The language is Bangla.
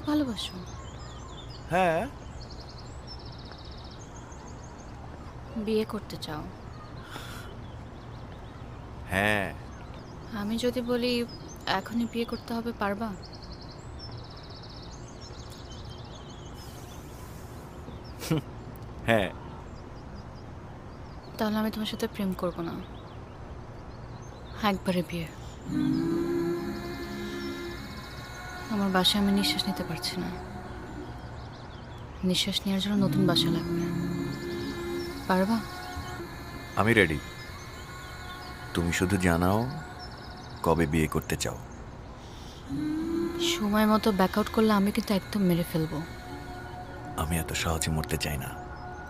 অনেক ভালোবাসো। হ্যাঁ। বিয়ে করতে চাও। হ্যাঁ। আমি যদি বলি এখনই বিয়ে করতে হবে, পারবা? হ্যাঁ। তাহলে আমি তোমার সাথে প্রেম করব না, একবারে বিয়ে। আমার বাসায় আমি নিঃশ্বাস নিতে পারছি না, নিঃশ্বাস নেওয়ার জন্য নতুন বাসা লাগবে। পারবা? আমি রেডি। তুমি শুধু জানাও কবে বিয়ে করতে চাও। সময় মতো ব্যাকআউট করলে আমি কিন্তু একদম মেরে ফেলবো। আমি এত সহজে মরতে চাই না।